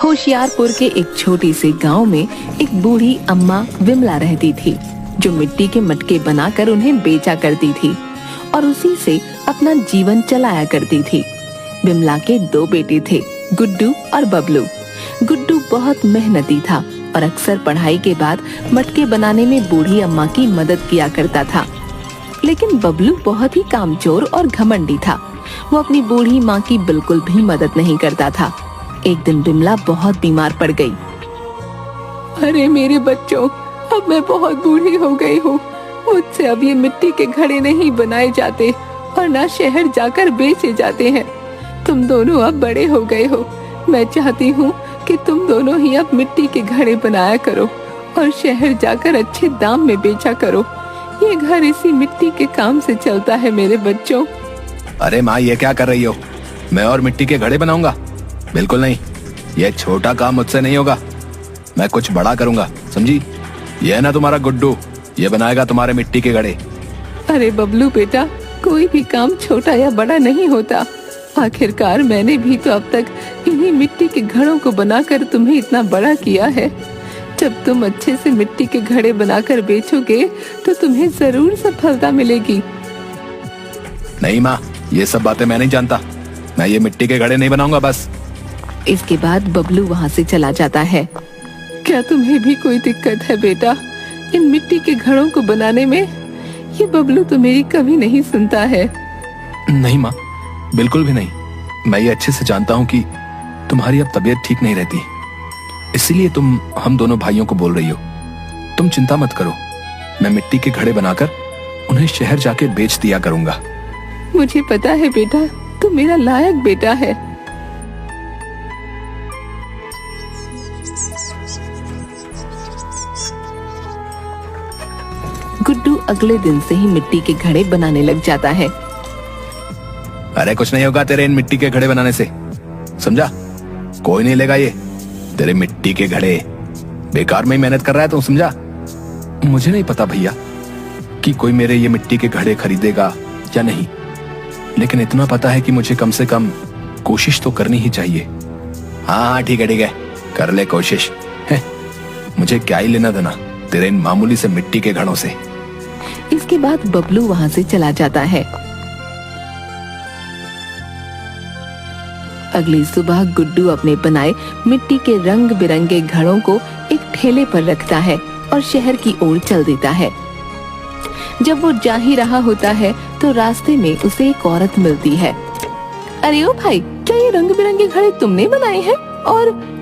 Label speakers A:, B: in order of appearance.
A: होशियारपुर के एक छोटे से गांव में एक बूढ़ी अम्मा विमला रहती थी, जो मिट्टी के मटके बनाकर उन्हें बेचा करती थी और उसी से अपना जीवन चलाया करती थी। विमला के 2 बेटे थे, गुड्डू और बबलू। गुड्डू बहुत मेहनती था और अक्सर पढ़ाई के बाद मटके बनाने में बूढ़ी अम्मा की मदद किया करता था। लेकिन बबलू बहुत ही कामचोर और घमंडी था। वो अपनी बूढ़ी माँ की बिल्कुल भी मदद नहीं करता था। एक दिन विमला बहुत बीमार पड़ गई।
B: अरे मेरे बच्चों, अब मैं बहुत बूढ़ी हो गई हूँ। मुझसे अब ये मिट्टी के घड़े नहीं बनाए जाते और ना शहर जाकर बेचे जाते हैं। तुम दोनों अब बड़े हो गए हो। मैं चाहती हूँ कि तुम दोनों ही अब मिट्टी के घड़े बनाया करो और शहर जाकर अच्छे दाम में बेचा करो। ये घर इसी मिट्टी के काम से चलता है मेरे बच्चों।
C: अरे माँ, ये क्या कर रही हो? मैं और मिट्टी के घड़े बनाऊंगा? बिल्कुल नहीं, ये छोटा काम मुझसे नहीं होगा। मैं कुछ बड़ा करूंगा, समझी? ये है ना तुम्हारा गुड्डू, ये बनाएगा तुम्हारे मिट्टी के घड़े।
B: अरे बबलू बेटा, कोई भी काम छोटा या बड़ा नहीं होता। आखिरकार मैंने भी तो अब तक इन्हीं मिट्टी के घड़ों को बनाकर तुम्हें इतना बड़ा किया है। जब तुम अच्छे से मिट्टी के घड़े बनाकर बेचोगे तो तुम्हें जरूर सफलता मिलेगी।
C: नहीं माँ, ये सब बातें मैं नहीं जानता। मैं ये मिट्टी के घड़े नहीं बनाऊंगा बस।
A: इसके बाद बबलू वहाँ से चला जाता है।
B: क्या तुम्हें भी कोई दिक्कत है बेटा इन मिट्टी के घड़ों को बनाने में? ये बबलू तो मेरी कभी नहीं सुनता है।
C: नहीं माँ, बिल्कुल भी नहीं। मैं ये अच्छे से जानता हूँ कि तुम्हारी अब तबीयत ठीक नहीं रहती, इसीलिए तुम हम दोनों भाइयों को बोल रही हो। तुम चिंता मत करो, मैं मिट्टी के घड़े बनाकर उन्हें शहर जाके बेच दिया करूंगा।
B: मुझे पता है बेटा, तू मेरा लायक बेटा है।
A: गुड्डू अगले दिन से ही मिट्टी के घड़े बनाने लग जाता है।
C: अरे कुछ नहीं होगा तेरे इन मिट्टी के घड़े बनाने से, समझा? कोई नहीं लेगा ये तेरे मिट्टी के घड़े। बेकार में ही मेहनत कर रहा है तू, समझा? मुझे नहीं पता भैया कि कोई मेरे ये मिट्टी के घड़े खरीदेगा या नहीं, लेकिन इतना पता है कि मुझे कम से कम कोशिश तो करनी ही चाहिए। हाँ ठीक है, कर ले कोशिश। मुझे क्या ही लेना देना तेरे इन मामूली से मिट्टी के घड़ों से।
A: इसके बाद बबलू वहाँ से चला जाता है। अगली सुबह गुड्डू अपने बनाए मिट्टी के रंग बिरंगे घड़ों को एक ठेले पर रखता है और शहर की ओर चल देता है। जब वो जा ही रहा होता है तो रास्ते में उसे एक औरत मिलती है।
B: अरे ओ भाई, क्या ये रंग बिरंगे घड़े तुमने बनाए हैं? और